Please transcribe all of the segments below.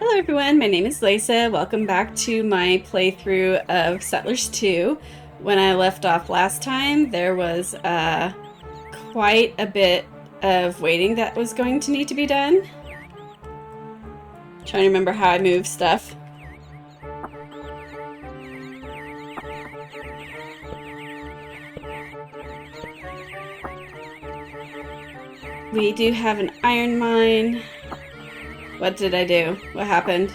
Hello everyone, my name is Leysa. Welcome back to my playthrough of Settlers 2. When I left off last time, there was quite a bit of waiting that was going to need to be done. Trying to remember how I move stuff. We do have an iron mine. What did I do? What happened?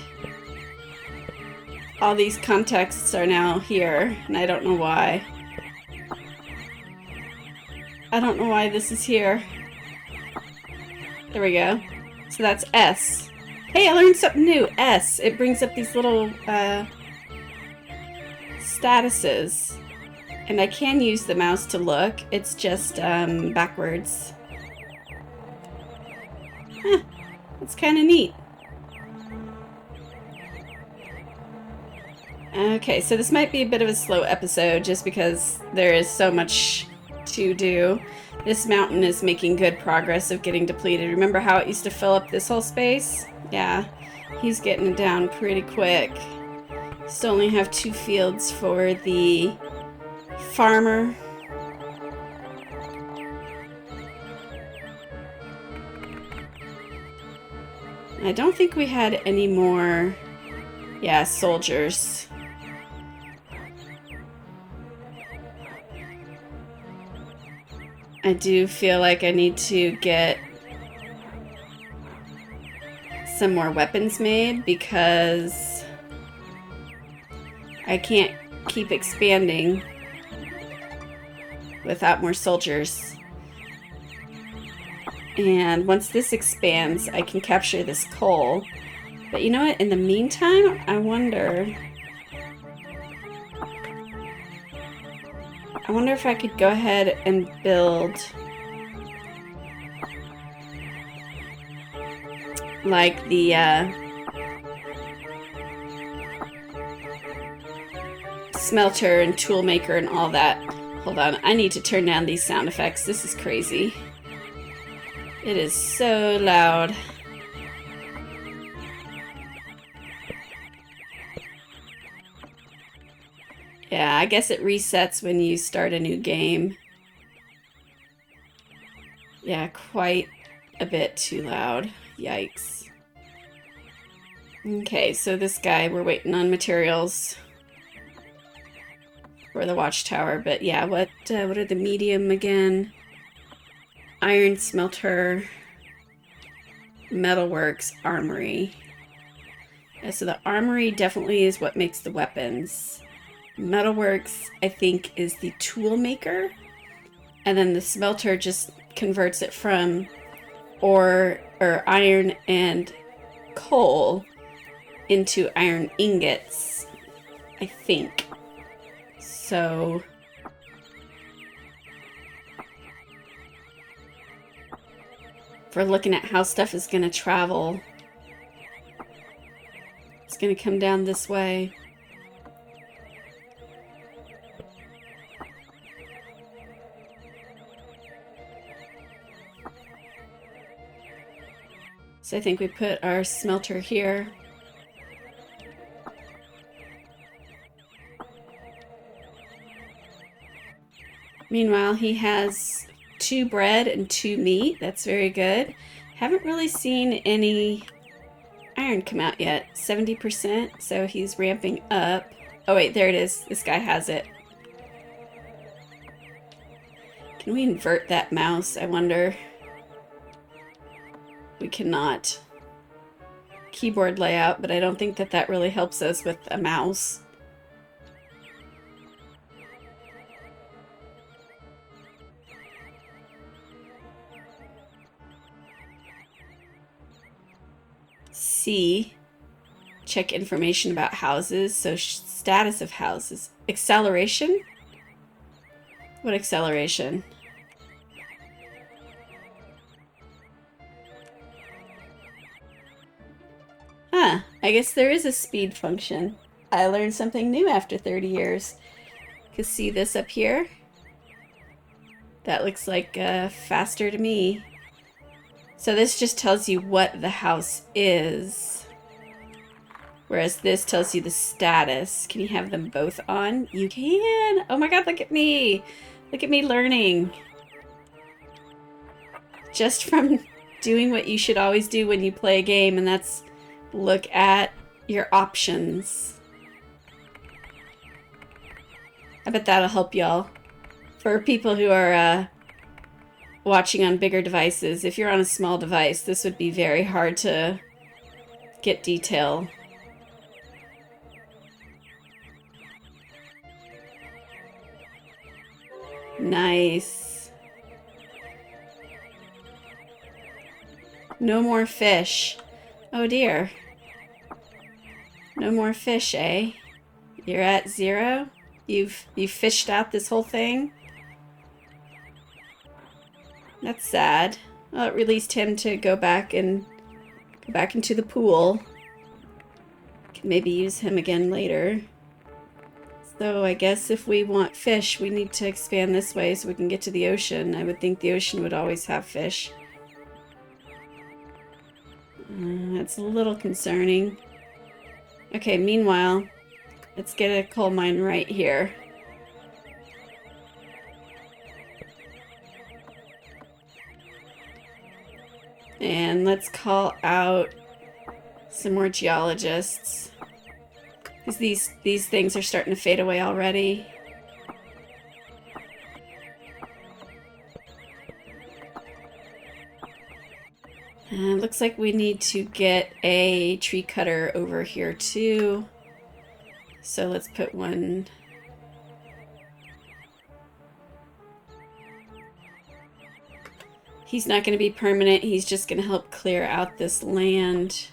All these contexts are now here, and I don't know why. I don't know why this is here. There we go. So that's S. Hey, I learned something new. S. It brings up these little statuses. And I can use the mouse to look. It's just backwards. Huh. It's kind of neat. Okay, so this might be a bit of a slow episode just because there is so much to do. This mountain is making good progress of getting depleted. Remember how it used to fill up this whole space? Yeah, he's getting it down pretty quick. Still only have 2 fields for the farmer. I don't think we had any more, soldiers. I do feel like I need to get some more weapons made because I can't keep expanding without more soldiers. And once this expands, I can capture this coal. But you know what? In the meantime, I wonder if I could go ahead and build like the smelter and tool maker and all that. Hold on, I need to turn down these sound effects. This is crazy. It is so loud. Yeah, I guess it resets when you start a new game. Yeah, quite a bit too loud. Yikes. Okay, so this guy, we're waiting on materials for the watchtower. But yeah, what are the medium again? Iron smelter, metalworks, armory. Yeah, so the armory definitely is what makes the weapons. Metalworks, I think, is the tool maker. And then the smelter just converts it from ore or iron and coal into iron ingots, I think. So if we're looking at how stuff is going to travel, it's going to come down this way. So I think we put our smelter here. Meanwhile, he has 2 bread and 2 meat. That's very good. Haven't really seen any iron come out yet. 70%, so he's ramping up. Oh wait, there it is. This guy has it. Can we invert that mouse, I wonder? We cannot. Keyboard layout, but I don't think that that really helps us with a mouse. C. Check information about houses. So status of houses. Acceleration? What acceleration? Huh, I guess there is a speed function. I learned something new after 30 years. You can see this up here. That looks like faster to me. So this just tells you what the house is. Whereas this tells you the status. Can you have them both on? You can! Oh my god, look at me! Look at me learning. Just from doing what you should always do when you play a game, and that's look at your options. I bet that'll help y'all. For people who are watching on bigger devices, if you're on a small device, this would be very hard to get detail. Nice. No more fish. Oh dear. No more fish, eh? You're at 0? You've fished out this whole thing? That's sad. Well, it released him to go back into the pool. Can maybe use him again later. So I guess if we want fish, we need to expand this way so we can get to the ocean. I would think the ocean would always have fish. That's a little concerning. Okay, meanwhile, let's get a coal mine right here. And let's call out some more geologists. Because these things are starting to fade away already. Looks like we need to get a tree cutter over here too. So let's put one. He's not going to be permanent. He's just going to help clear out this land.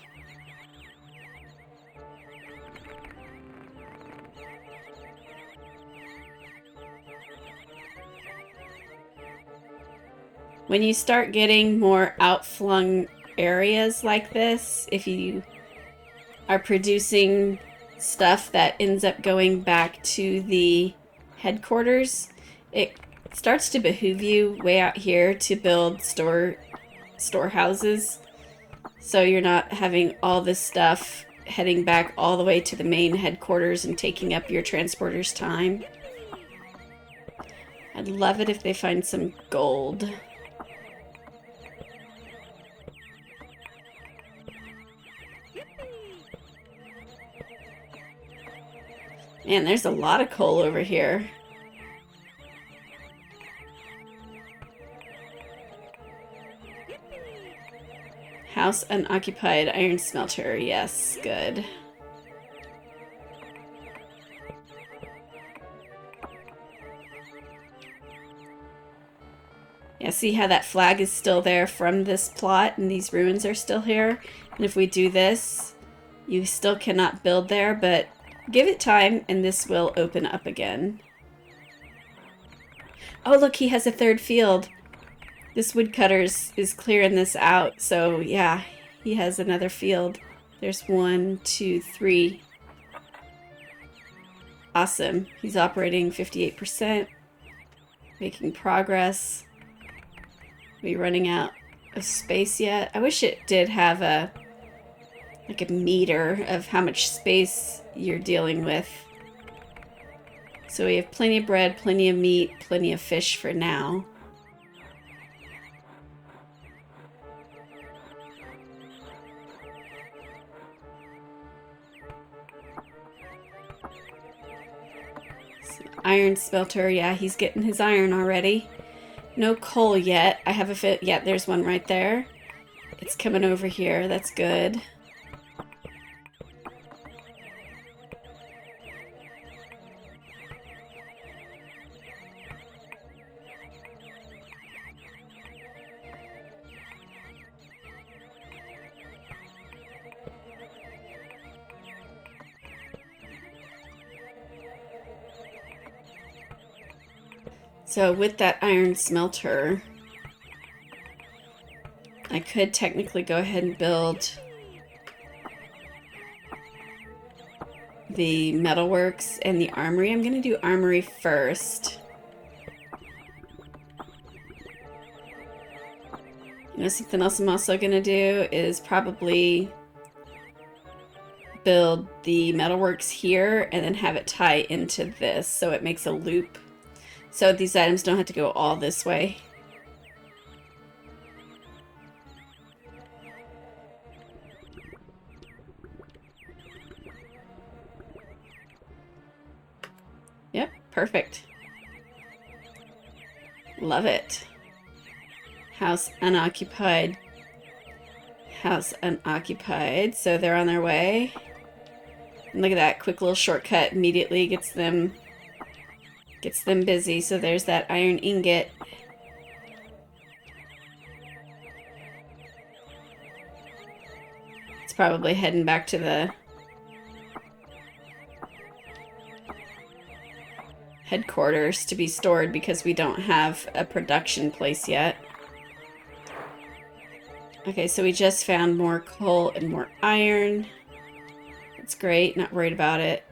When you start getting more outflung areas like this, if you are producing stuff that ends up going back to the headquarters, it starts to behoove you way out here to build storehouses, so you're not having all this stuff heading back all the way to the main headquarters and taking up your transporter's time. I'd love it if they find some gold. Man, there's a lot of coal over here. House unoccupied, iron smelter. Yes, good. Yeah, see how that flag is still there from this plot and these ruins are still here? And if we do this, you still cannot build there, but give it time and this will open up again. Oh, look, he has a third field. This woodcutter is clearing this out, so yeah, he has another field. There's 1, 2, 3. Awesome. He's operating 58%, making progress. Are we running out of space yet? I wish it did have a meter of how much space you're dealing with. So we have plenty of bread, plenty of meat, plenty of fish for now. Iron smelter, yeah, he's getting his iron already. No coal yet. I have a fit. Yeah, there's one right there. It's coming over here. That's good. So with that iron smelter, I could technically go ahead and build the metalworks and the armory. I'm going to do armory first. You know, something else I'm also going to do is probably build the metalworks here and then have it tie into this so it makes a loop. So these items don't have to go all this way. Yep, perfect. Love it. House unoccupied. House unoccupied. So they're on their way. And look at that quick little shortcut immediately gets them busy. So there's that iron ingot. It's probably heading back to the headquarters to be stored because we don't have a production place yet. Okay, so we just found more coal and more iron. That's great, not worried about it.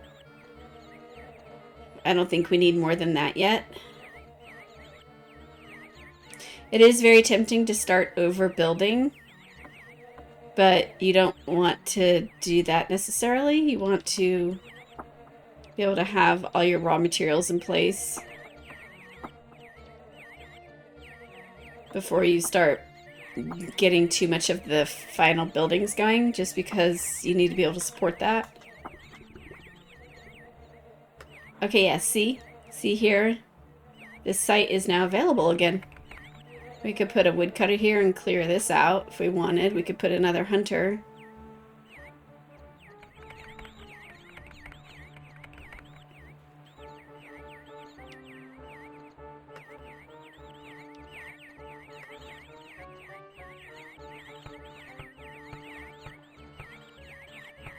I don't think we need more than that yet. It is very tempting to start overbuilding, but you don't want to do that necessarily. You want to be able to have all your raw materials in place before you start getting too much of the final buildings going, just because you need to be able to support that. Okay, yeah, see here? This site is now available again. We could put a woodcutter here and clear this out if we wanted. We could put another hunter.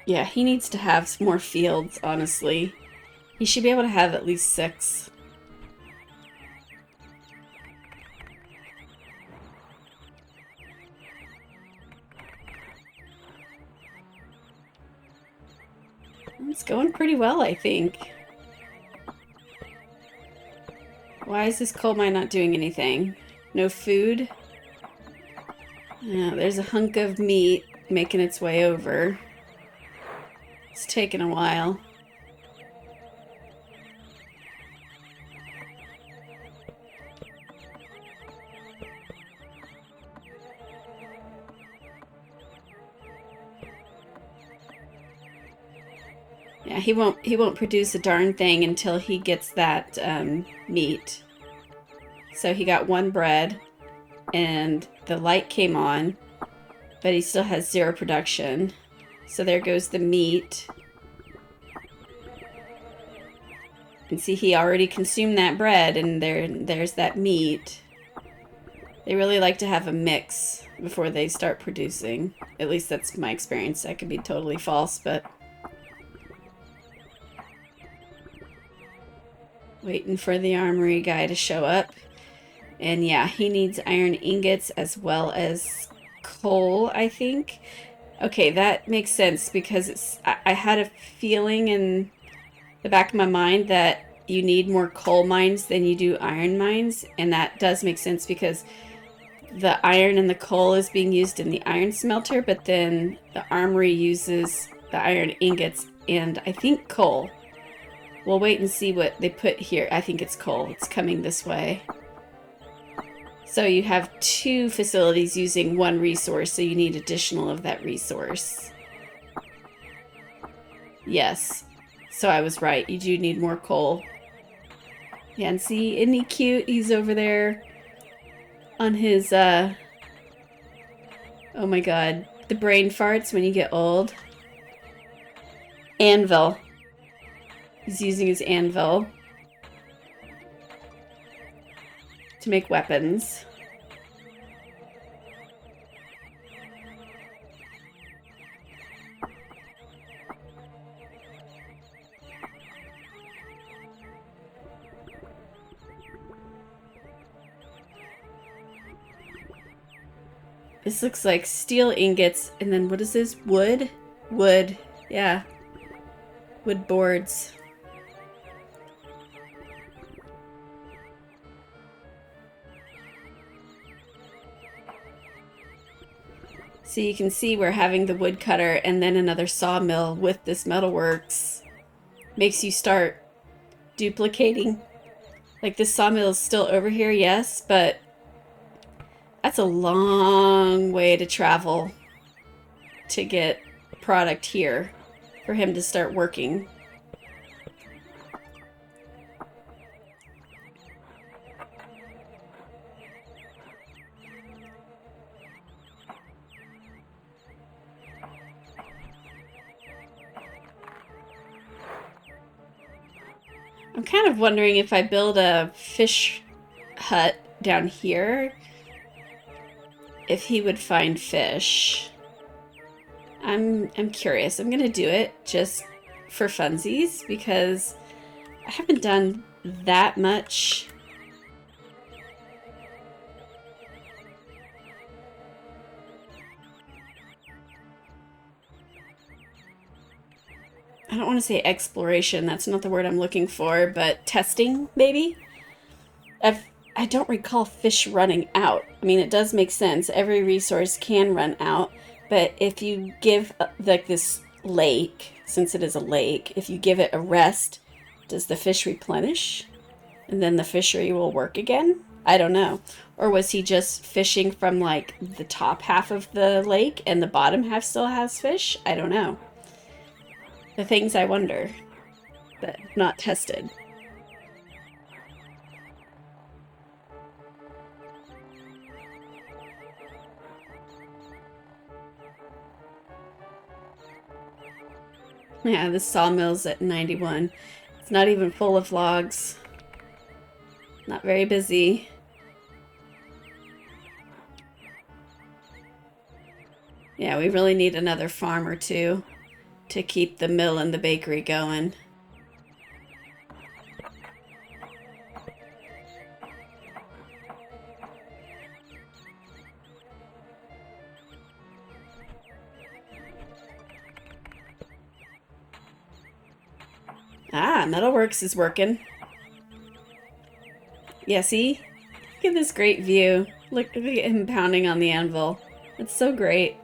Yeah, he needs to have some more fields, honestly. He should be able to have at least 6. It's going pretty well, I think. Why is this coal mine not doing anything? No food? There's a hunk of meat making its way over. It's taken a while. Yeah, he won't produce a darn thing until he gets that meat. So he got 1 bread and the light came on, but he still has 0 production. So there goes the meat. And see, he already consumed that bread, and there's that meat. They really like to have a mix before they start producing. At least that's my experience. That could be totally false, but... Waiting for the armory guy to show up. And yeah, he needs iron ingots as well as coal, I think. Okay, that makes sense because I had a feeling in the back of my mind that you need more coal mines than you do iron mines, and that does make sense because the iron and the coal is being used in the iron smelter, but then the armory uses the iron ingots and I think coal. We'll wait and see what they put here. I think it's coal. It's coming this way. So you have 2 facilities using 1 resource, so you need additional of that resource. Yes. So I was right. You do need more coal. Yeah, and see, isn't he cute? He's over there on his, oh my god, the brain farts when you get old. Anvil. He's using his anvil to make weapons. This looks like steel ingots, and then what is this? Wood? Wood, yeah. Wood boards. So you can see where having the woodcutter and then another sawmill with this metalworks makes you start duplicating. Like this sawmill is still over here, yes, but that's a long way to travel to get product here for him to start working. I'm kind of wondering if I build a fish hut down here, if he would find fish. I'm curious. I'm gonna do it just for funsies because I haven't done that much. I don't want to say exploration, that's not the word I'm looking for, but testing, maybe? I don't recall fish running out. I mean, it does make sense. Every resource can run out, but if you give, like this lake, since it is a lake, if you give it a rest, does the fish replenish? And then the fishery will work again? I don't know. Or was he just fishing from, like, the top half of the lake and the bottom half still has fish? I don't know. The things I wonder, but not tested. Yeah, this sawmill's at 91. It's not even full of logs. Not very busy. Yeah, we really need another farm or two to keep the mill and the bakery going. Ah, Metalworks is working. Yeah, see? Look at this great view. Look at him pounding on the anvil. It's so great.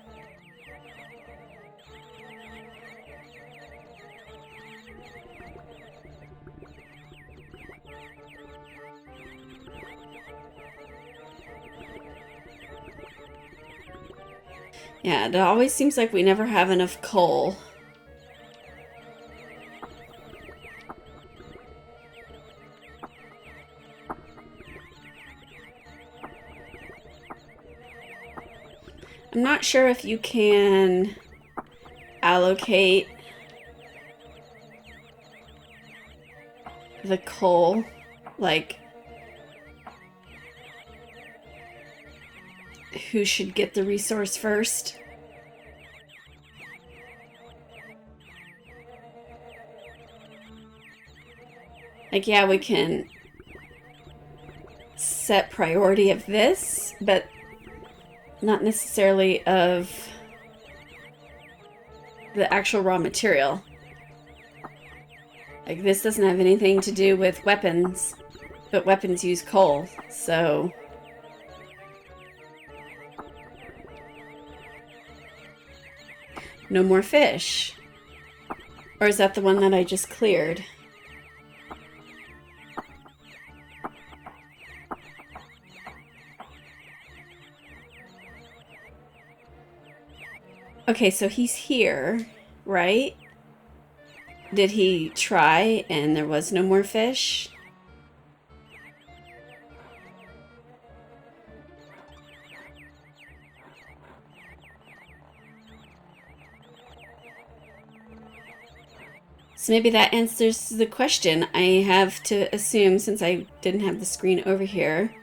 Yeah, it always seems like we never have enough coal. I'm not sure if you can allocate the coal, like who should get the resource first. Like, yeah, we can set priority of this, but not necessarily of the actual raw material. Like, this doesn't have anything to do with weapons, but weapons use coal, so... No more fish. Or is that the one that I just cleared? Okay, so he's here, right? Did he try and there was no more fish? So maybe that answers the question. I have to assume, since I didn't have the screen over here,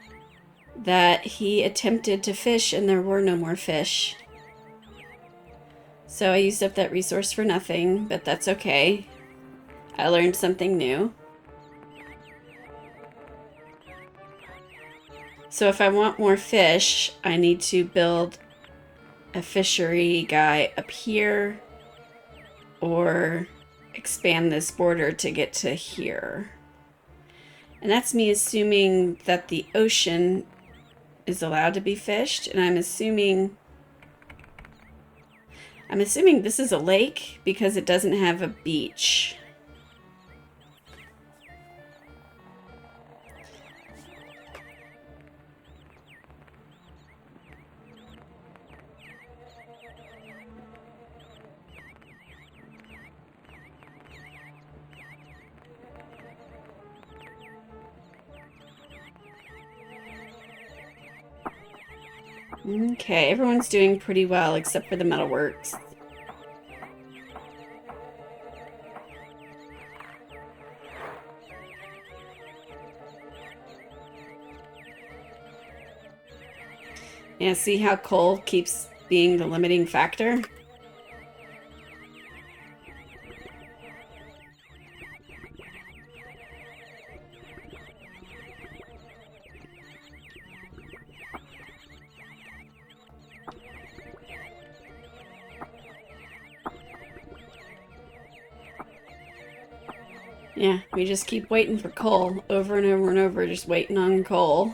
that he attempted to fish and there were no more fish. So I used up that resource for nothing, but that's okay. I learned something new. So if I want more fish, I need to build a fishery guy up here or expand this border to get to here. And that's me assuming that the ocean is allowed to be fished, and I'm assuming I'm assuming this is a lake because it doesn't have a beach. Okay, everyone's doing pretty well except for the metalworks. Yeah, see how coal keeps being the limiting factor? Yeah, we just keep waiting for coal over and over and over, just waiting on coal.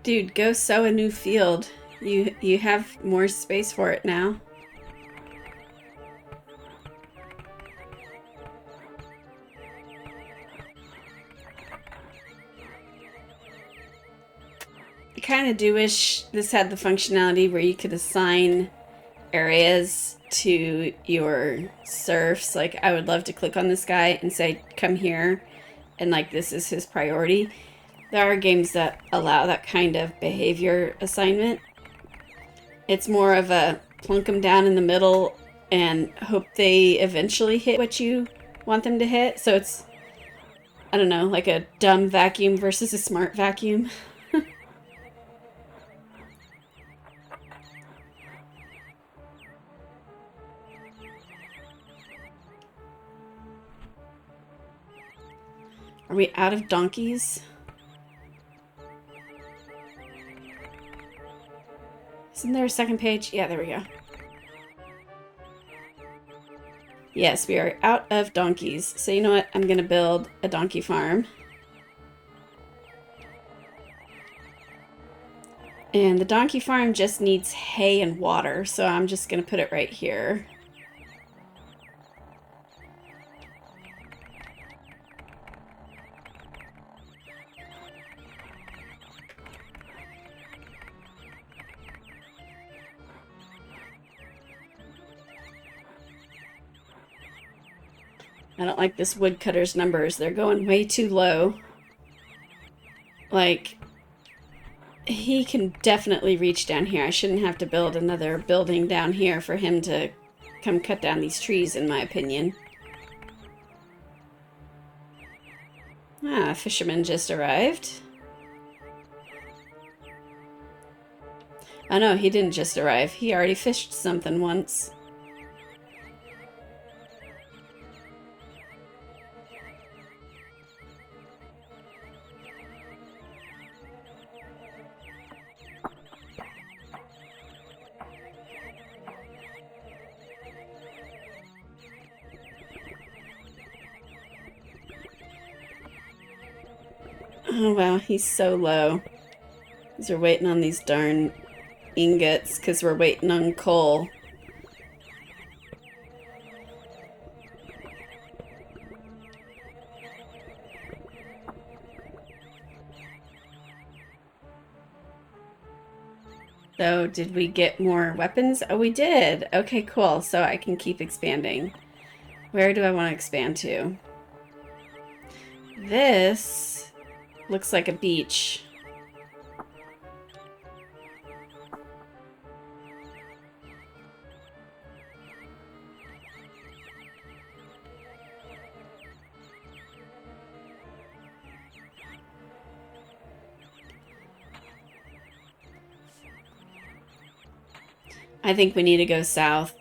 Dude, go sow a new field. You have more space for it now. I kind of do wish this had the functionality where you could assign areas to your serfs. Like, I would love to click on this guy and say, come here, and like this is his priority. There are games that allow that kind of behavior assignment. It's more of a plunk them down in the middle and hope they eventually hit what you want them to hit. So it's, I don't know, like a dumb vacuum versus a smart vacuum. Are we out of donkeys? Isn't there a second page? Yeah, there we go. Yes, we are out of donkeys. So you know what? I'm going to build a donkey farm. And the donkey farm just needs hay and water, so I'm just going to put it right here. I don't like this woodcutter's numbers. They're going way too low. Like, he can definitely reach down here. I shouldn't have to build another building down here for him to come cut down these trees, in my opinion. Ah, a fisherman just arrived. Oh no, he didn't just arrive. He already fished something once. Oh wow, he's so low. Because we're waiting on these darn ingots, because we're waiting on coal. So, did we get more weapons? Oh, we did! Okay, cool. So I can keep expanding. Where do I want to expand to? This looks like a beach. I think we need to go south.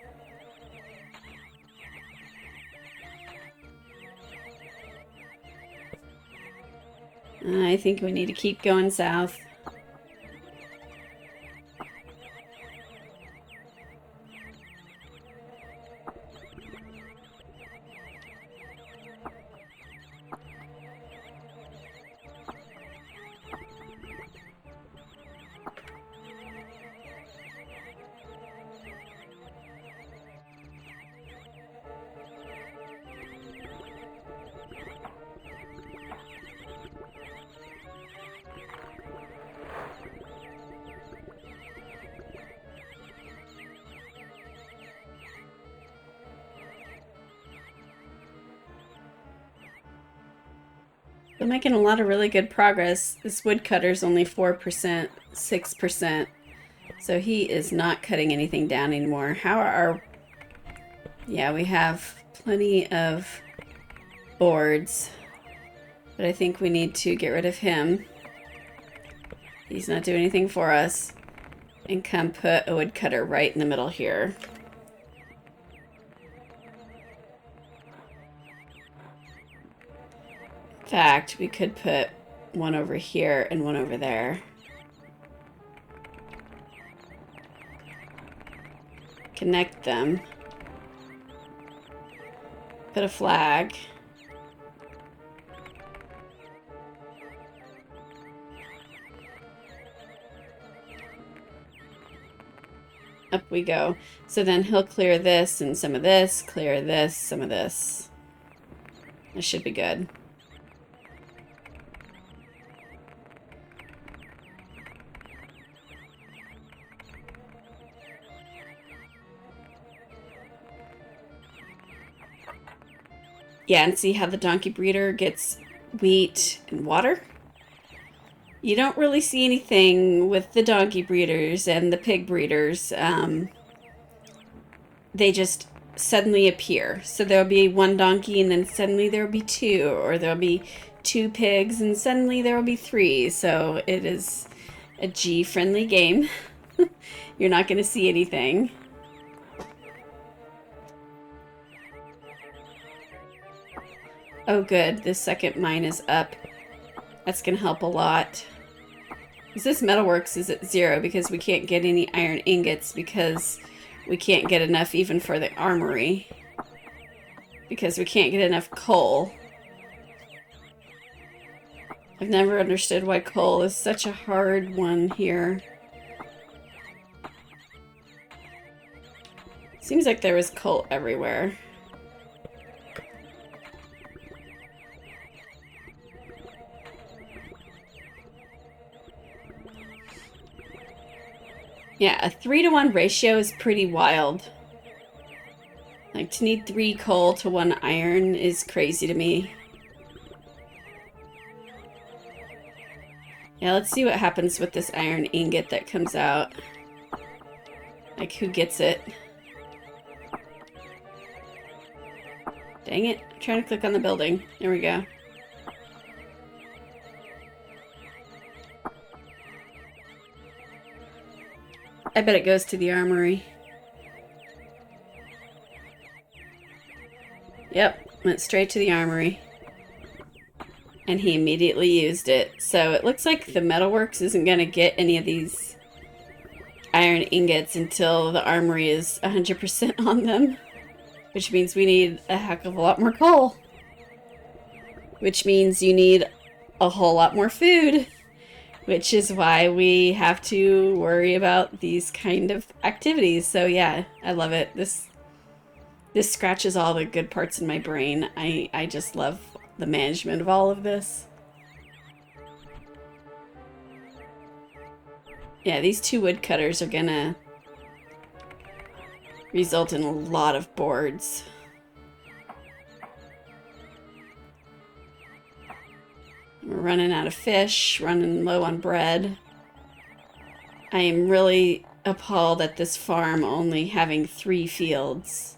I think we need to keep going south. We're making a lot of really good progress. This woodcutter's only 4%, 6%. So he is not cutting anything down anymore. How are our... Yeah, we have plenty of boards. But I think we need to get rid of him. He's not doing anything for us. And come put a woodcutter right in the middle here. In fact, we could put one over here and one over there. Connect them. Put a flag. Up we go. So then he'll clear this and some of this, clear this, some of this. This should be good. Yeah, and see how the donkey breeder gets wheat and water? You don't really see anything with the donkey breeders and the pig breeders. They just suddenly appear. So there'll be one donkey and then suddenly there'll be two. Or there'll be two pigs and suddenly there'll be three. So it is a G-friendly game. You're not going to see anything. Oh good, this second mine is up. That's going to help a lot. This metalworks is at 0 because we can't get any iron ingots because we can't get enough even for the armory. Because we can't get enough coal. I've never understood why coal is such a hard one here. Seems like there was coal everywhere. Yeah, a 3-to-1 ratio is pretty wild. Like, to need 3 coal to 1 iron is crazy to me. Yeah, let's see what happens with this iron ingot that comes out. Like, who gets it? Dang it, I'm trying to click on the building. There we go. I bet it goes to the armory. Yep, went straight to the armory. And he immediately used it. So it looks like the metalworks isn't going to get any of these iron ingots until the armory is 100% on them. Which means we need a heck of a lot more coal. Which means you need a whole lot more food. Which is why we have to worry about these kind of activities. So yeah, I love it. This scratches all the good parts in my brain. I just love the management of all of this. Yeah, these 2 woodcutters are gonna result in a lot of boards. We're running out of fish, running low on bread. I am really appalled at this farm only having 3 fields.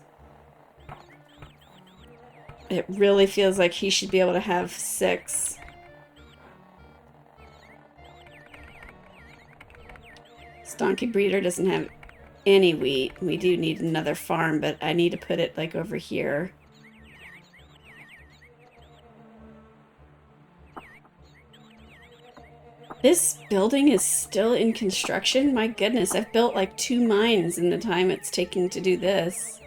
It really feels like he should be able to have 6. This donkey breeder doesn't have any wheat. We do need another farm, but I need to put it like over here. This building is still in construction? My goodness, I've built like 2 mines in the time it's taking to do this.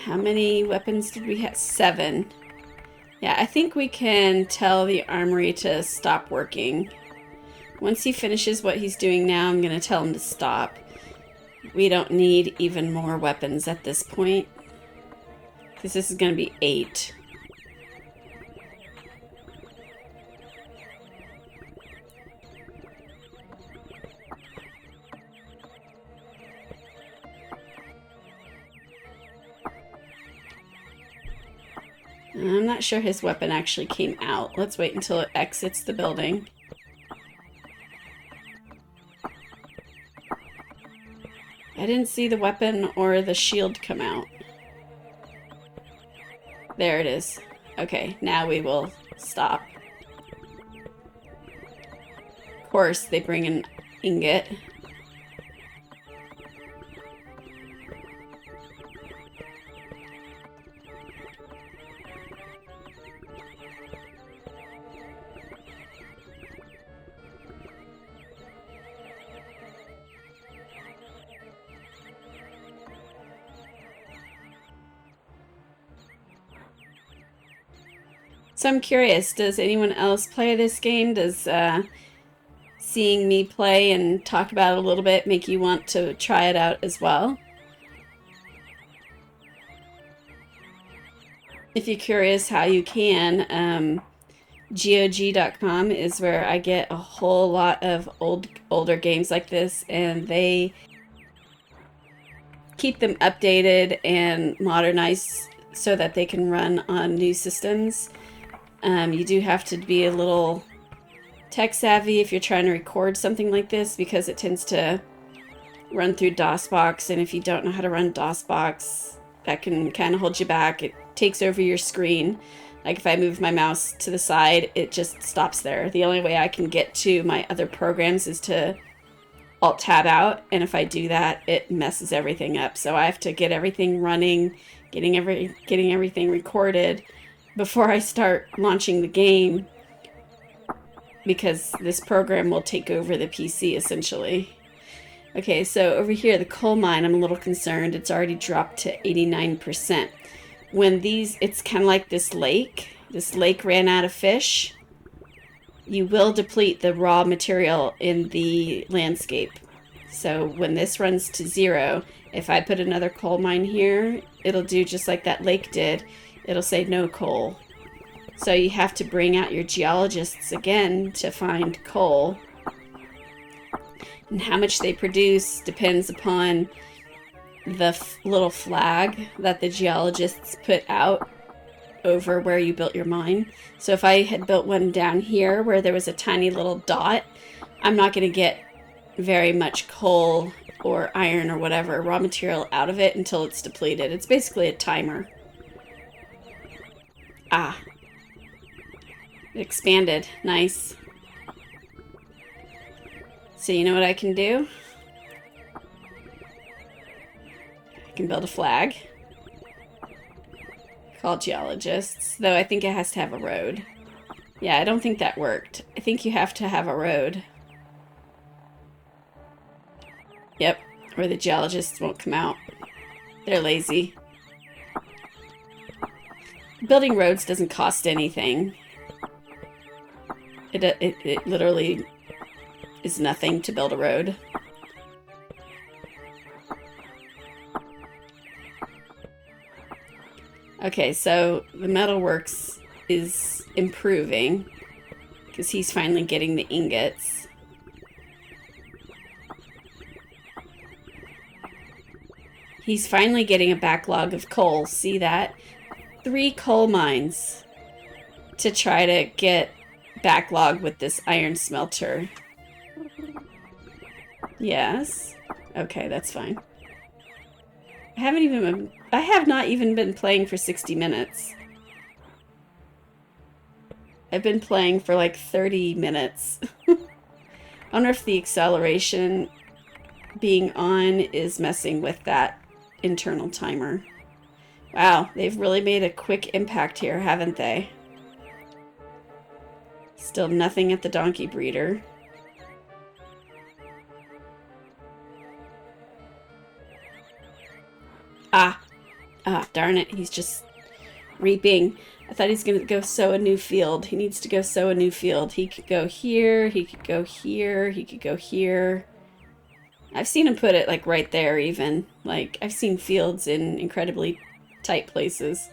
How many weapons did we have? 7. Yeah, I think we can tell the armory to stop working. Once he finishes what he's doing now, I'm going to tell him to stop. We don't need even more weapons at this point. Because this is going to be 8. I'm not sure his weapon actually came out. Let's wait until it exits the building. I didn't see the weapon or the shield come out. There it is. Okay, now we will stop. Of course, they bring an ingot. So I'm curious, does anyone else play this game? Does seeing me play and talk about it a little bit make you want to try it out as well? If you're curious how you can, GOG.com is where I get a whole lot of older games like this, and they keep them updated and modernized so that they can run on new systems. You do have to be a little tech savvy if you're trying to record something like this, because it tends to run through DOSBox, and if you don't know how to run DOSBox, that can kind of hold you back. It takes over your screen. Like if I move my mouse to the side, it just stops there. The only way I can get to my other programs is to Alt-Tab out, and if I do that, it messes everything up. So I have to get everything running, getting everything recorded before I start launching the game, because this program will take over the PC essentially. Okay, so over here, the coal mine, I'm a little concerned. It's already dropped to 89%. When it's kind of like this lake. This lake ran out of fish. You will deplete the raw material in the landscape. So when this runs to 0, if I put another coal mine here, it'll do just like that lake did. It'll say no coal. So you have to bring out your geologists again to find coal. And how much they produce depends upon the little flag that the geologists put out over where you built your mine. So if I had built one down here where there was a tiny little dot, I'm not going to get very much coal or iron or whatever raw material out of it until it's depleted. It's basically a timer. Ah. It expanded. Nice. So you know what I can do? I can build a flag called geologists, though I think it has to have a road. Yeah, I don't think that worked. I think you have to have a road. Yep, or the geologists won't come out. They're lazy. Building roads doesn't cost anything. It literally is nothing to build a road. Okay, so the metalworks is improving because he's finally getting the ingots. He's finally getting a backlog of coal. See that? 3 coal mines to try to get backlog with this iron smelter. Yes. Okay, that's fine. I have not even been playing for 60 minutes. I've been playing for like 30 minutes. I wonder if the acceleration being on is messing with that internal timer. Wow, they've really made a quick impact here, haven't they? Still nothing at the donkey breeder. Ah, darn it. He's just reaping. I thought he's going to go sow a new field. He needs to go sow a new field. He could go here. He could go here. He could go here. I've seen him put it like right there even. Like, I've seen fields in incredibly tight places.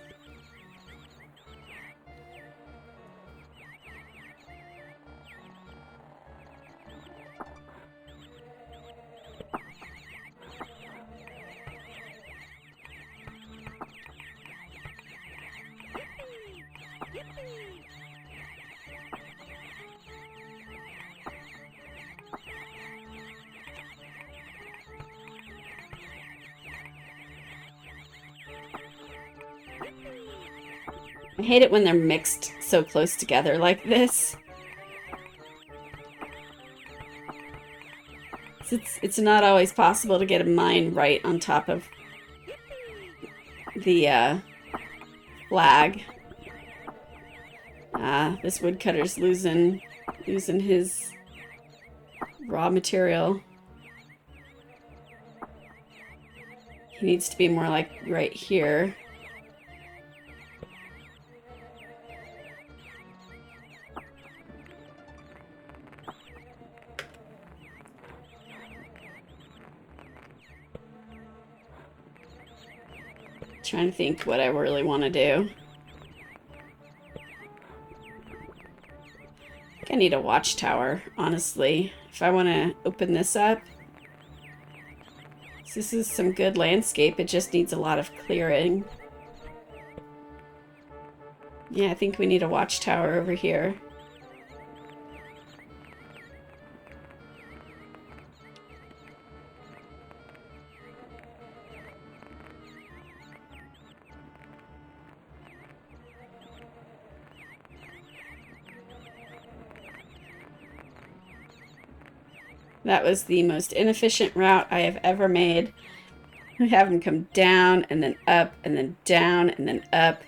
I hate it when they're mixed so close together like this. It's not always possible to get a mine right on top of the flag. This woodcutter's losing his raw material. He needs to be more like right here. Trying to think what I really want to do. I think I need a watchtower, honestly. If I want to open this up. So this is some good landscape. It just needs a lot of clearing. Yeah, I think we need a watchtower over here. That was the most inefficient route I have ever made. We have him come down and then up and then down and then up.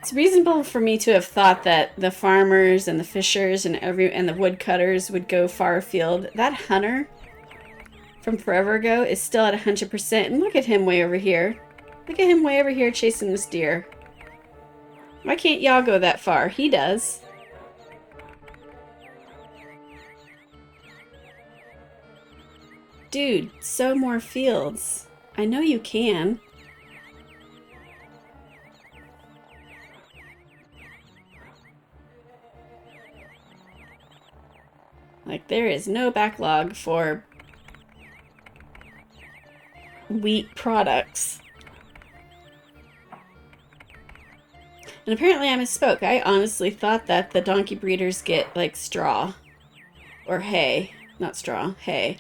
It's reasonable for me to have thought that the farmers and the fishers and the woodcutters would go far afield. That hunter from forever ago is still at 100%. And look at him way over here. Look at him way over here chasing this deer. Why can't y'all go that far? He does. Dude, sow more fields. I know you can. Like, there is no backlog for wheat products. And apparently I misspoke. I honestly thought that the donkey breeders get, like, straw. Or hay. Not straw, hay.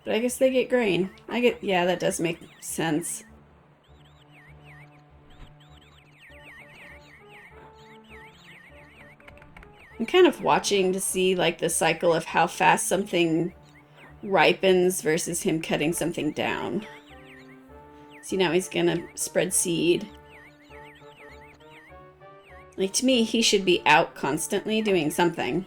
But I guess they get grain. Yeah, that does make sense. I'm kind of watching to see, like, the cycle of how fast something ripens versus him cutting something down. See, now he's gonna spread seed. Like, to me, he should be out constantly doing something.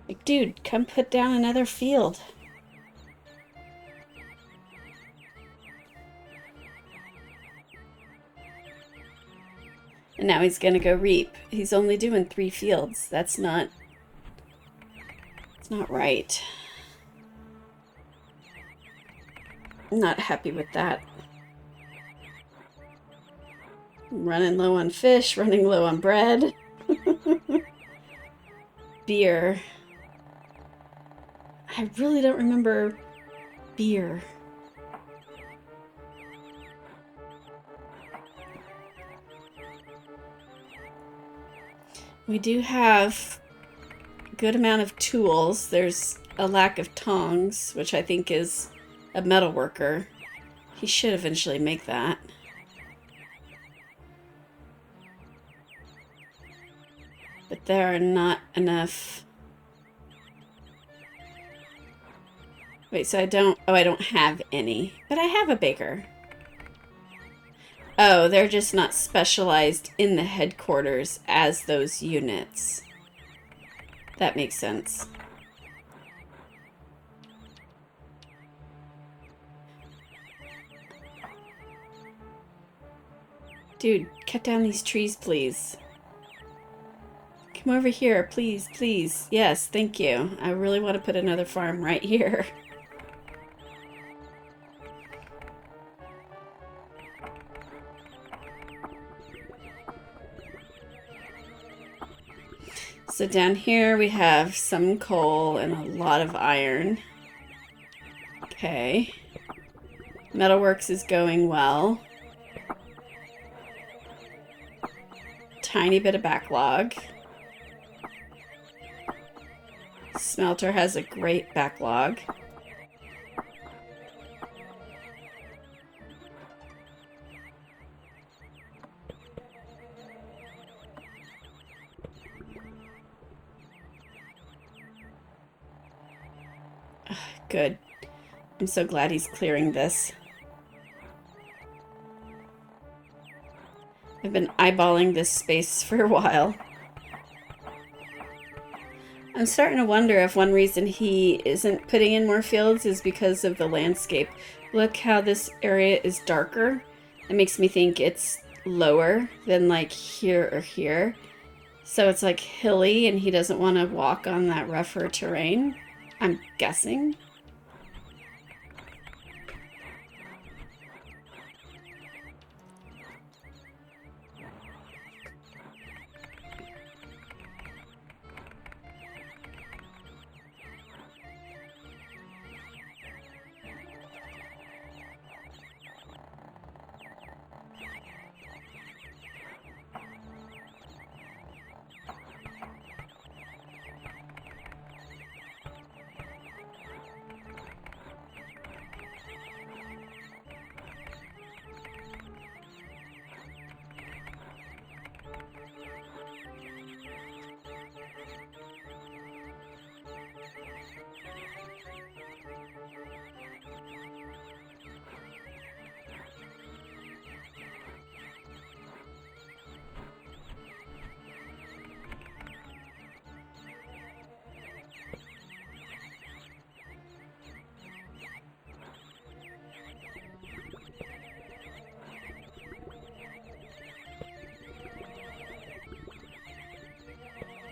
Like, dude, come put down another field. And now he's gonna go reap. He's only doing 3 fields. It's not right. I'm not happy with that. I'm running low on fish, running low on bread. Beer. I really don't remember beer. We do have a good amount of tools. There's a lack of tongs, which I think is a metal worker. He should eventually make that. But there are not enough. Wait, so I don't have any. But I have a baker. Oh, they're just not specialized in the headquarters as those units. That makes sense. Dude, cut down these trees, please. Come over here, please, please. Yes, thank you. I really want to put another farm right here. So down here we have some coal and a lot of iron. Okay. Metalworks is going well. Tiny bit of backlog. Smelter has a great backlog. Good. I'm so glad he's clearing this. I've been eyeballing this space for a while. I'm starting to wonder if one reason he isn't putting in more fields is because of the landscape. Look how this area is darker. It makes me think it's lower than like here or here. So it's like hilly and he doesn't want to walk on that rougher terrain. I'm guessing.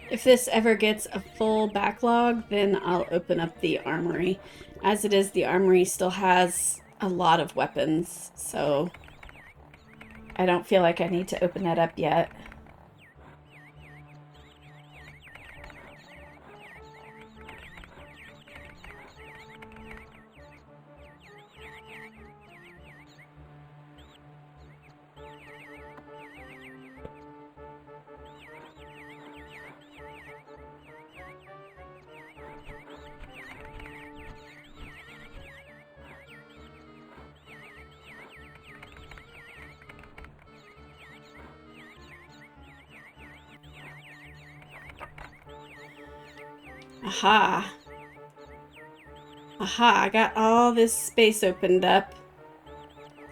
If this ever gets a full backlog, then I'll open up the armory. As it is, the armory still has a lot of weapons, so I don't feel like I need to open that up yet. Aha. Aha, I got all this space opened up.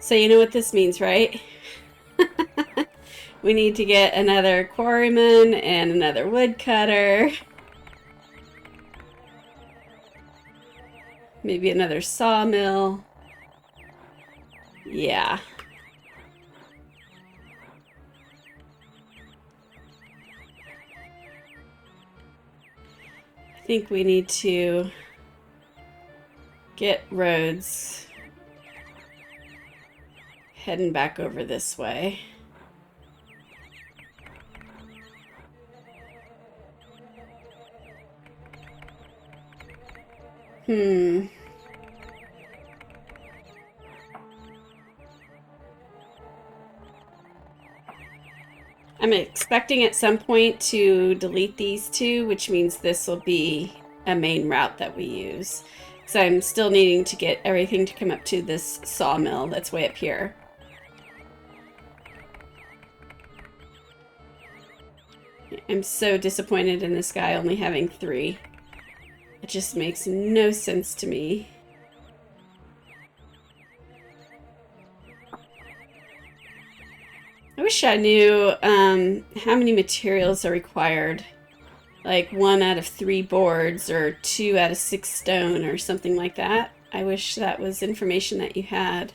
So you know what this means, right? We need to get another quarryman and another woodcutter. Maybe another sawmill. Yeah. I think we need to get roads heading back over this way. I'm expecting at some point to delete these two, which means this will be a main route that we use. So I'm still needing to get everything to come up to this sawmill that's way up here. I'm so disappointed in this guy only having 3. It just makes no sense to me. I wish I knew how many materials are required. Like 1 out of 3 boards or 2 out of 6 stone or something like that. I wish that was information that you had.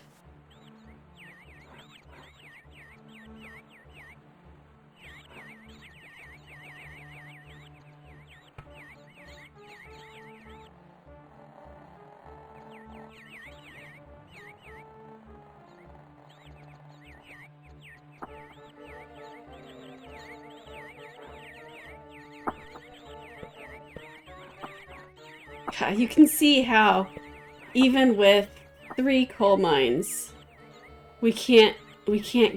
God, you can see how even with 3 coal mines, we can't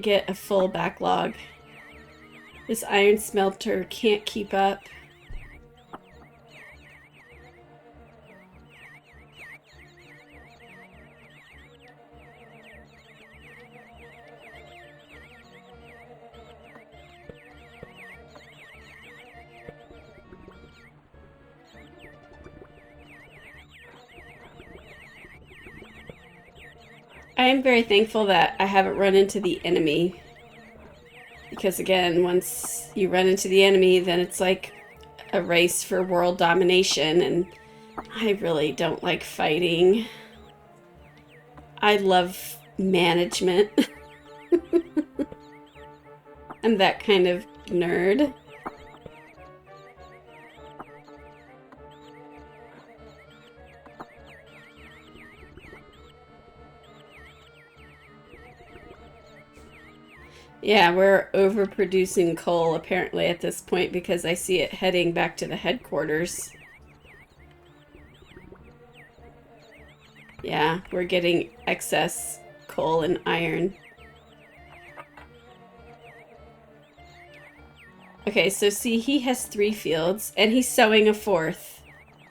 get a full backlog. This iron smelter can't keep up. I am very thankful that I haven't run into the enemy. Because again, once you run into the enemy, then it's like a race for world domination, and I really don't like fighting. I love management. I'm that kind of nerd. Yeah, we're overproducing coal apparently at this point because I see it heading back to the headquarters. Yeah, we're getting excess coal and iron. Okay, so see, he has 3 fields and he's sowing a 4th.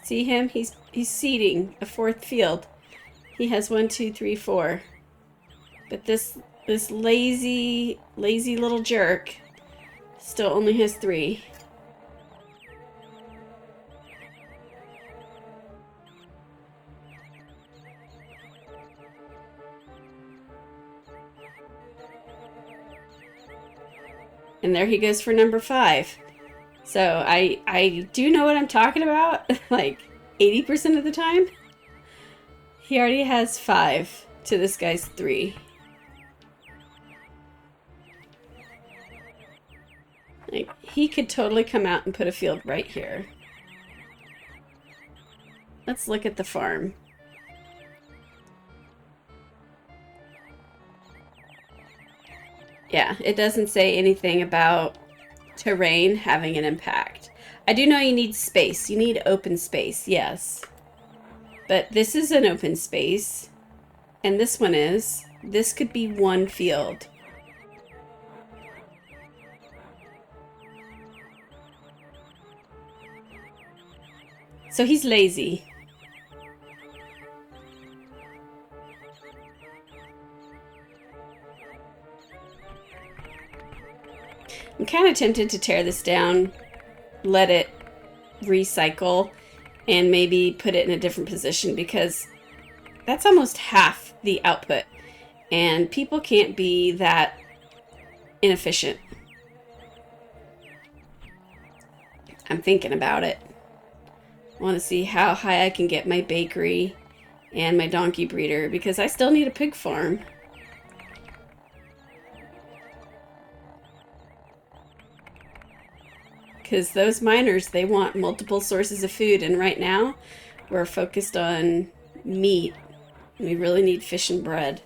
See him? He's seeding a 4th field. He has 1, 2, 3, 4. But this lazy little jerk still only has 3. And there he goes for number 5. So I do know what I'm talking about, like 80% of the time. He already has 5 to this guy's 3. Like, he could totally come out and put a field right here. Let's look at the farm. Yeah, it doesn't say anything about terrain having an impact. I do know you need space. You need open space, yes. But this is an open space, and this one is. This could be 1 field. So he's lazy. I'm kind of tempted to tear this down, let it recycle, and maybe put it in a different position because that's almost half the output. And people can't be that inefficient. I'm thinking about it. I want to see how high I can get my bakery and my donkey breeder because I still need a pig farm. Because those miners, they want multiple sources of food, and right now we're focused on meat. We really need fish and bread.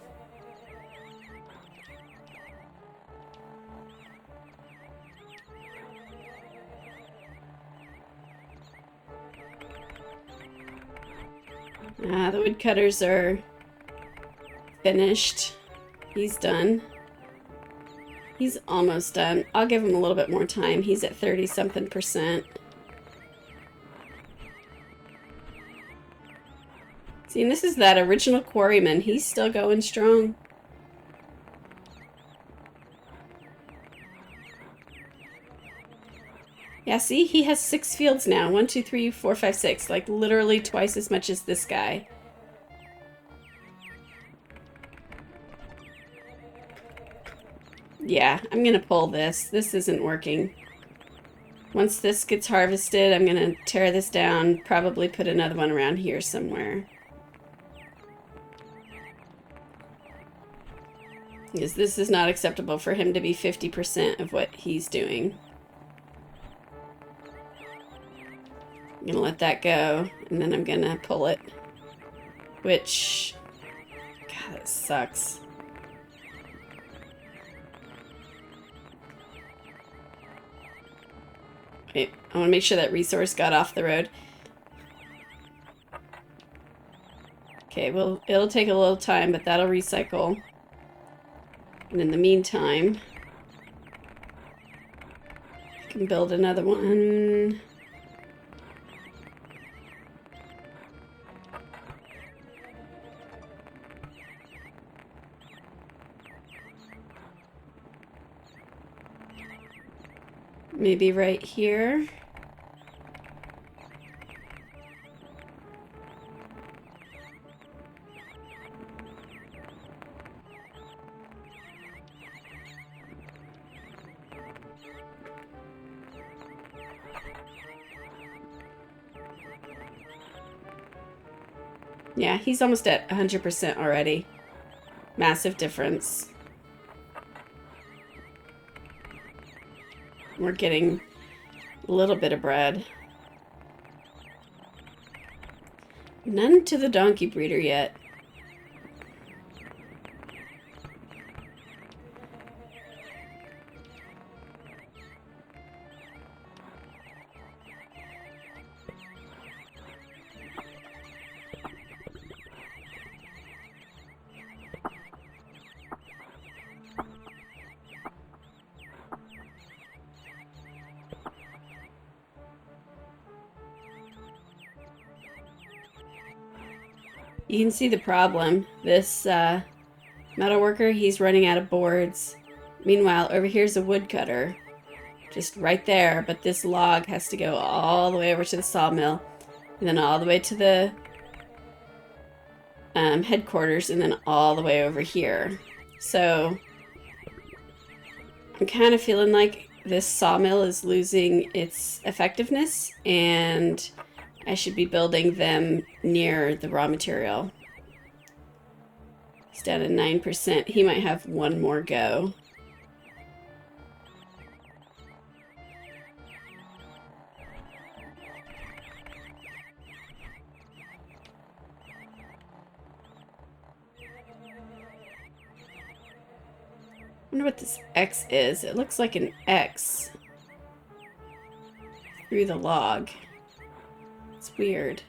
The woodcutters are finished. He's done. He's almost done. I'll give him a little bit more time. He's at 30-something%. See, and this is that original quarryman. He's still going strong. Yeah, see? He has 6 fields now. 1, 2, 3, 4, 5, 6. Like, literally twice as much as this guy. Yeah, I'm gonna pull this. This isn't working. Once this gets harvested, I'm gonna tear this down, probably put another one around here somewhere. Because this is not acceptable for him to be 50% of what he's doing. I'm gonna let that go, and then I'm gonna pull it. Which, God, it sucks. Wait, I want to make sure that resource got off the road. Okay, well, it'll take a little time, but that'll recycle. And in the meantime, I can build another one. Maybe right here. Yeah, he's almost at 100% already. Massive difference. We're getting a little bit of bread. None to the donkey breeder yet. You can see the problem. This metal worker, he's running out of boards. Meanwhile, over here's a woodcutter. Just right there, but this log has to go all the way over to the sawmill. And then all the way to the headquarters, and then all the way over here. So I'm kind of feeling like this sawmill is losing its effectiveness, and I should be building them near the raw material. He's down to 9%. He might have one more go. I wonder what this X is. It looks like an X through the log. It's weird.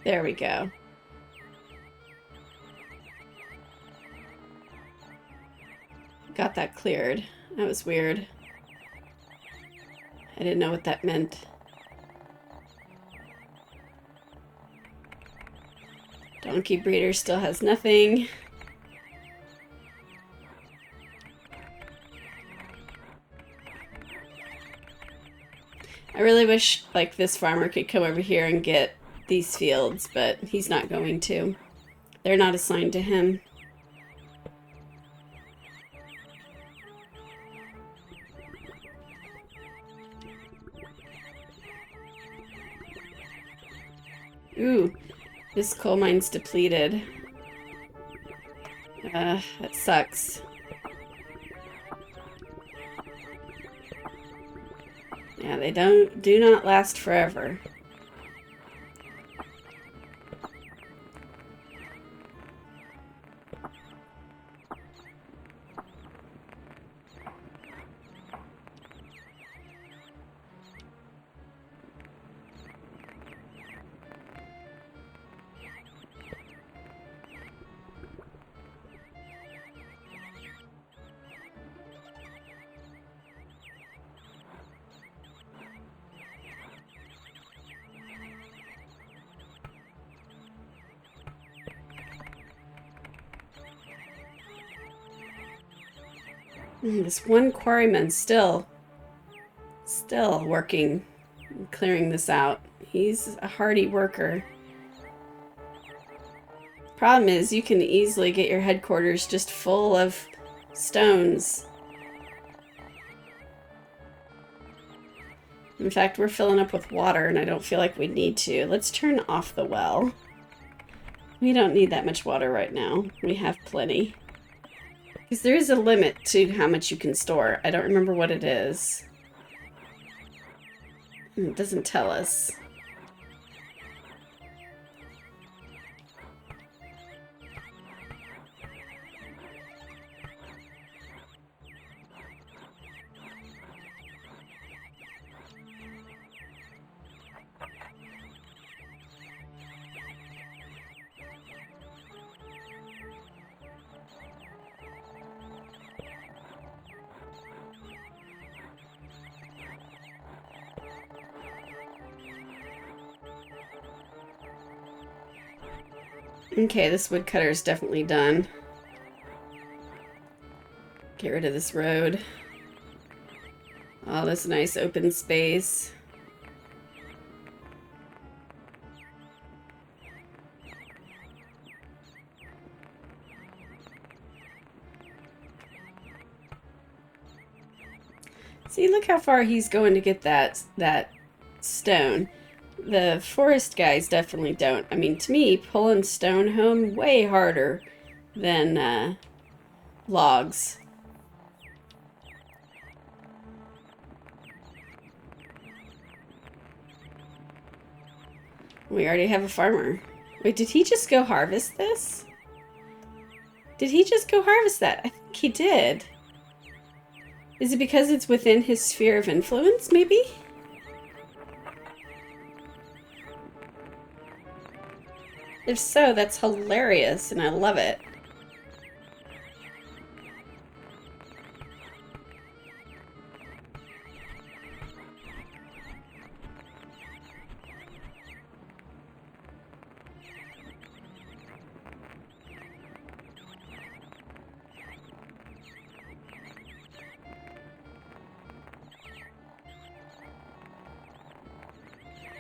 There we go. Got that cleared. That was weird. I didn't know what that meant. Donkey breeder still has nothing. I really wish like this farmer could come over here and get these fields, but he's not going to. They're not assigned to him. Ooh. This coal mine's depleted. That sucks. Yeah, they do not last forever. This one quarryman still working, clearing this out. He's a hardy worker. Problem is, you can easily get your headquarters just full of stones. In fact, we're filling up with water, and I don't feel like we need to. Let's turn off the well. We don't need that much water right now. We have plenty. Because there is a limit to how much you can store. I don't remember what it is. It doesn't tell us. Okay, this woodcutter is definitely done. Get rid of this road. All this nice open space. See, look how far he's going to get that stone. The forest guys definitely don't. I mean, to me, pulling stone home way harder than logs. We already have a farmer. Wait, did he just go harvest this? Did he just go harvest that? I think he did. Is it because it's within his sphere of influence, maybe? If so, that's hilarious, and I love it.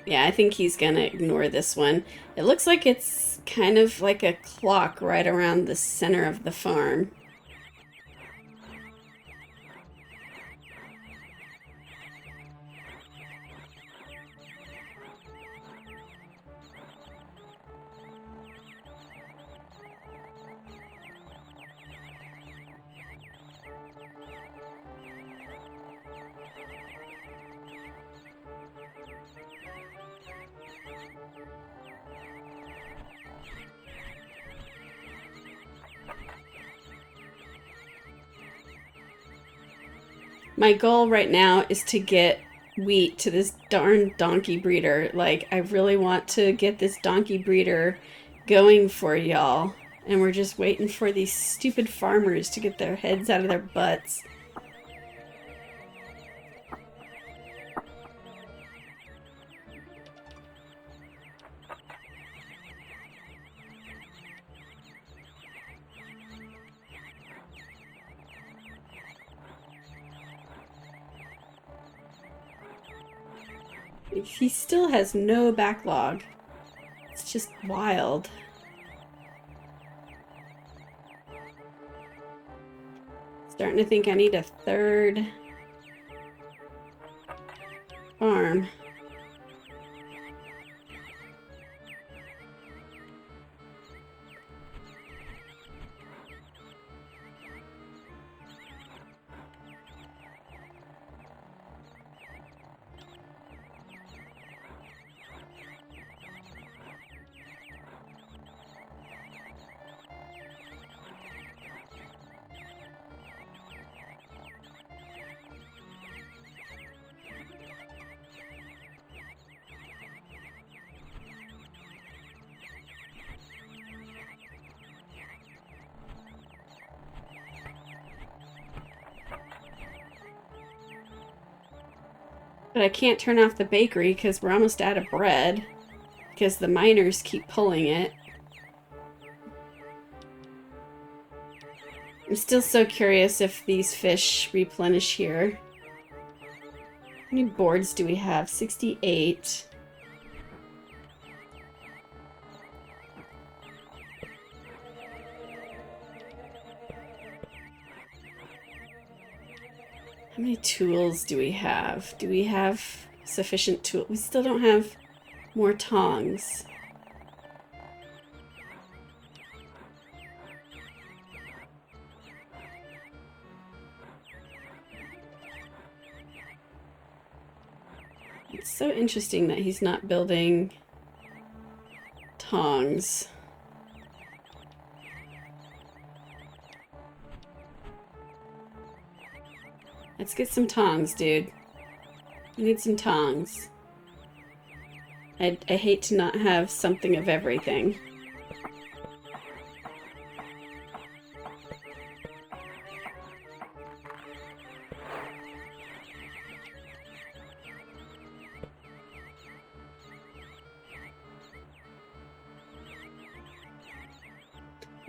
Yeah, I think he's gonna ignore this one. It looks like it's kind of like a clock right around the center of the farm. My goal right now is to get wheat to this darn donkey breeder. Like, I really want to get this donkey breeder going for y'all. And we're just waiting for these stupid farmers to get their heads out of their butts. He still has no backlog. It's just wild. Starting to think I need a third farm. But I can't turn off the bakery because we're almost out of bread. Because the miners keep pulling it. I'm still so curious if these fish replenish here. How many boards do we have? 68. How many tools do we have? Do we have sufficient tools? We still don't have more tongs. It's so interesting that he's not building tongs. Let's get some tongs, dude. We need some tongs. I hate to not have something of everything.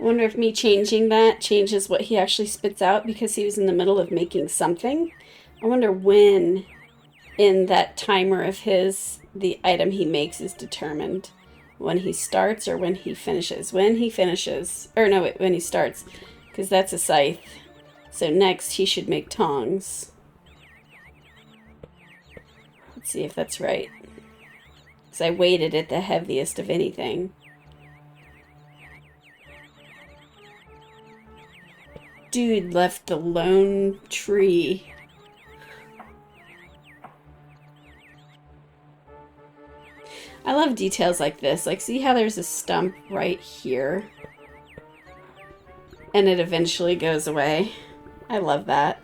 I wonder if me changing that changes what he actually spits out because he was in the middle of making something. I wonder when in that timer of his, the item he makes is determined. When he starts or when he finishes. When he finishes. Or no, wait, when he starts. Because that's a scythe. So next he should make tongs. Let's see if that's right. Because I weighted it the heaviest of anything. Dude left the lone tree. I love details like this. Like, see how there's a stump right here? And it eventually goes away. I love that.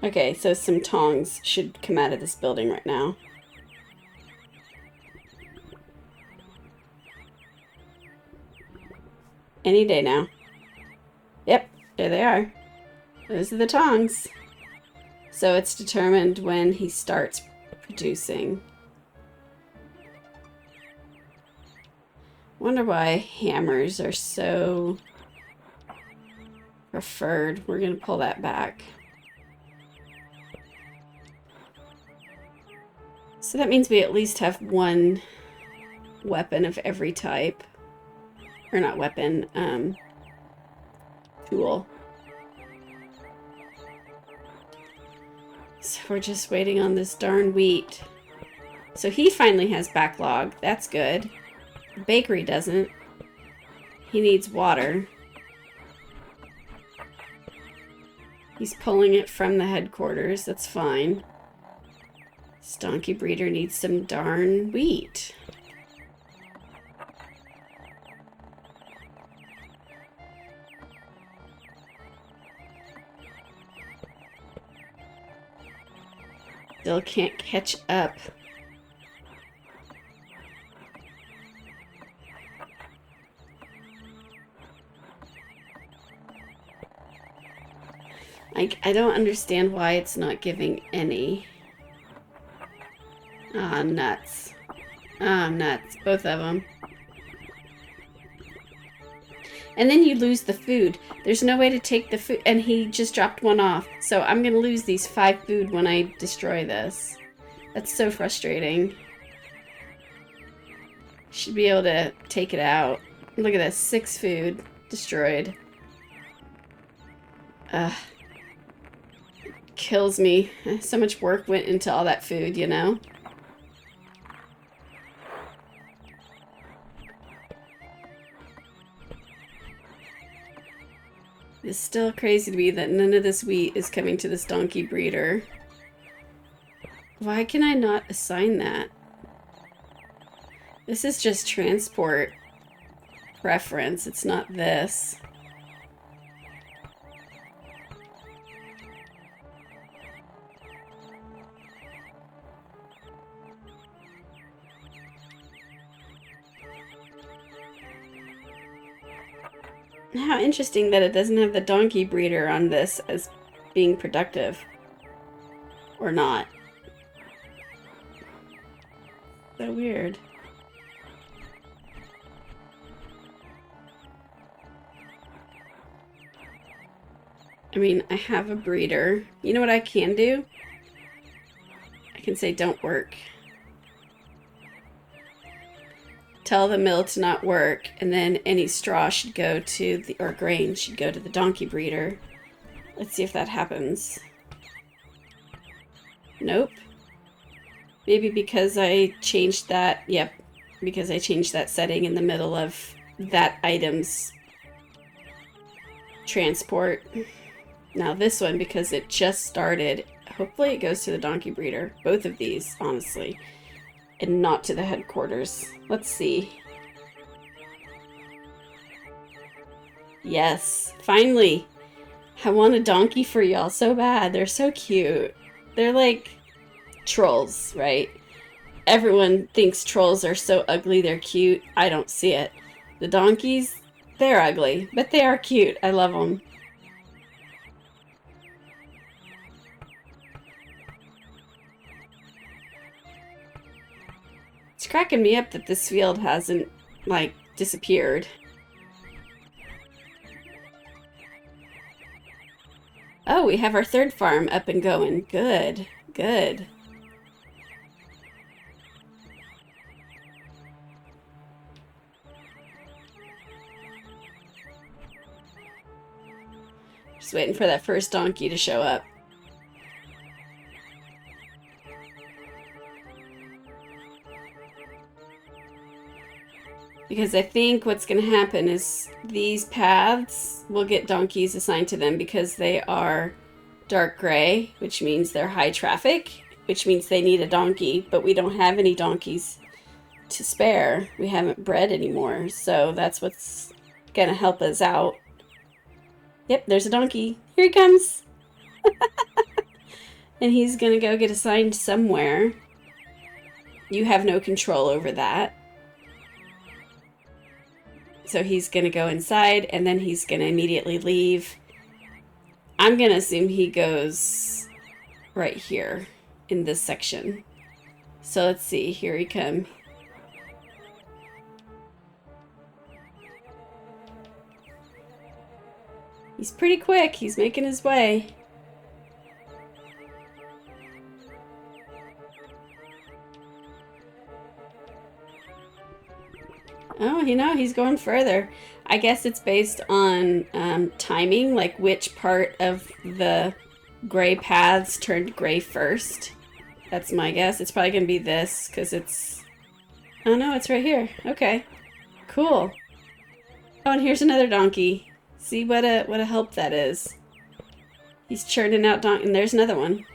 Okay, so some tongs should come out of this building right now. Any day now. Yep, there they are. Those are the tongs. So it's determined when he starts producing. Wonder why hammers are so preferred. We're gonna pull that back. So that means we at least have one weapon of every type. Or not weapon, tool. So we're just waiting on this darn wheat. So he finally has backlog. That's good. The bakery doesn't. He needs water. He's pulling it from the headquarters. That's fine. This donkey breeder needs some darn wheat. Still can't catch up. I don't understand why it's not giving any. Ah, nuts. Ah, nuts. Both of them. And then you lose the food. There's no way to take the food. And he just dropped one off. So I'm going to lose these 5 food when I destroy this. That's so frustrating. Should be able to take it out. Look at this. 6 food destroyed. Ugh. Kills me. So much work went into all that food, you know? It's still crazy to me that none of this wheat is coming to this donkey breeder. Why can I not assign that? This is just transport preference. It's not this. How interesting that it doesn't have the donkey breeder on this as being productive. Or not. So weird. I mean, I have a breeder. You know what I can do? I can say don't work. Tell the mill to not work, and then any straw should go to the, or grain should go to the donkey breeder. Let's see if that happens. Nope. Maybe because I changed that, yep, because I changed that setting in the middle of that item's transport. Now this one, because it just started, hopefully it goes to the donkey breeder. Both of these, honestly. And not to the headquarters. Let's see. Yes, finally. I want a donkey for y'all so bad. They're so cute. They're like trolls, right? Everyone thinks trolls are so ugly they're cute. I don't see it. The donkeys, they're ugly, but they are cute. I love them. It's cracking me up that this field hasn't, like, disappeared. Oh, we have our third farm up and going. Good, good. Just waiting for that first donkey to show up. Because I think what's going to happen is these paths will get donkeys assigned to them because they are dark gray, which means they're high traffic, which means they need a donkey, but we don't have any donkeys to spare. We haven't bred anymore, so that's what's going to help us out. Yep, there's a donkey. Here he comes! And he's going to go get assigned somewhere. You have no control over that. So he's going to go inside, and then he's going to immediately leave. I'm going to assume he goes right here in this section. So let's see. Here he comes. He's pretty quick. He's making his way. Oh, you know, he's going further. I guess it's based on timing, like which part of the gray paths turned gray first. That's my guess. It's probably going to be this, because it's... Oh no, it's right here. Okay. Cool. Oh, and here's another donkey. See what a help that is. He's churning out donkey... And there's another one.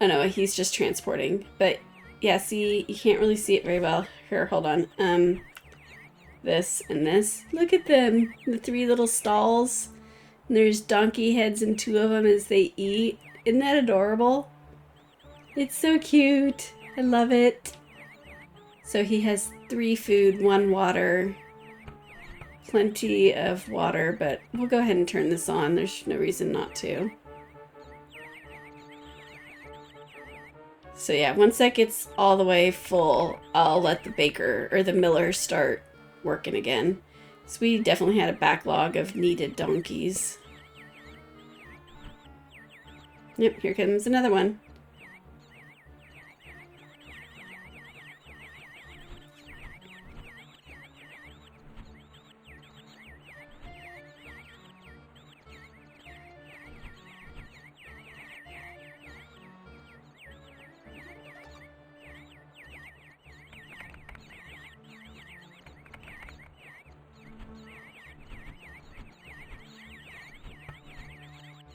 Oh no, he's just transporting. But... yeah, see, you can't really see it very well. Here, hold on. This and this. Look at them. The three little stalls. And there's donkey heads in two of them as they eat. Isn't that adorable? It's so cute. I love it. So he has 3 food, 1 water. Plenty of water, but we'll go ahead and turn this on. There's no reason not to. So yeah, once that gets all the way full, I'll let the baker or the miller start working again. So we definitely had a backlog of needed donkeys. Yep, here comes another one.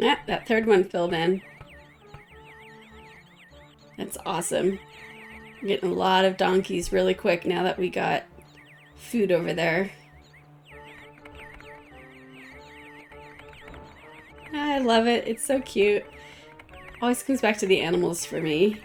Ah, that third one filled in. That's awesome. We're getting a lot of donkeys really quick now that we got food over there. I love it. It's so cute. Always comes back to the animals for me.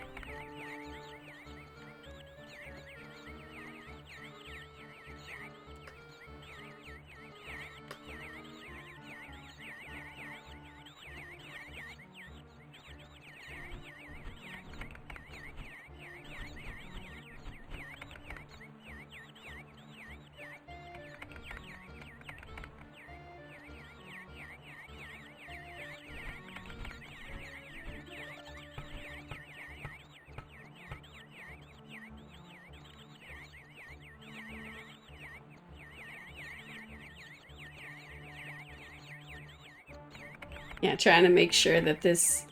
Yeah, trying to make sure that this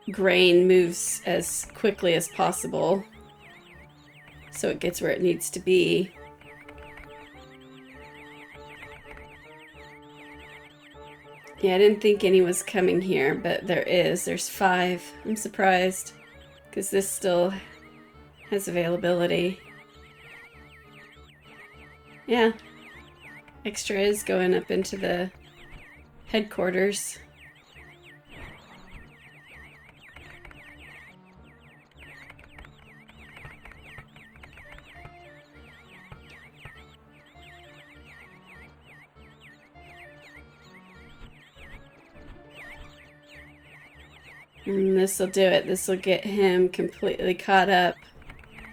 grain moves as quickly as possible so it gets where it needs to be. Yeah, I didn't think any was coming here, but there is. There's 5. I'm surprised, because this still has availability. Yeah. Extra is going up into the headquarters. And this will do it. This will get him completely caught up.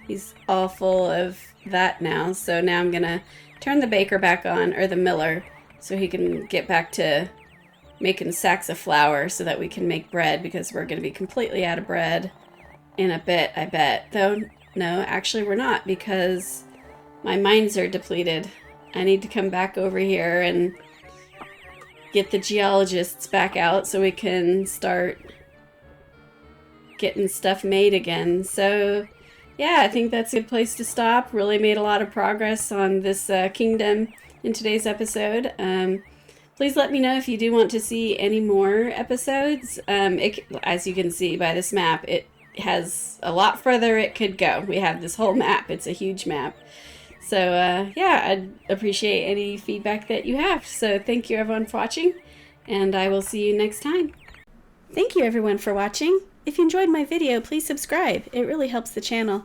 He's all full of that now. So now I'm going to turn the baker back on, or the miller, so he can get back to making sacks of flour so that we can make bread, because we're going to be completely out of bread in a bit, I bet. Though, no, actually we're not, because my mines are depleted. I need to come back over here and get the geologists back out so we can start getting stuff made again. So yeah, I think that's a good place to stop. Really made a lot of progress on this kingdom in today's episode. Please let me know if you do want to see any more episodes. As you can see by this map, it has a lot further it could go. We have this whole map. It's a huge map. So yeah, I'd appreciate any feedback that you have. So thank you everyone for watching, and I will see you next time. Thank you everyone for watching. If you enjoyed my video, please subscribe. It really helps the channel.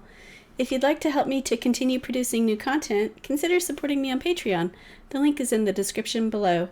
If you'd like to help me to continue producing new content, consider supporting me on Patreon. The link is in the description below.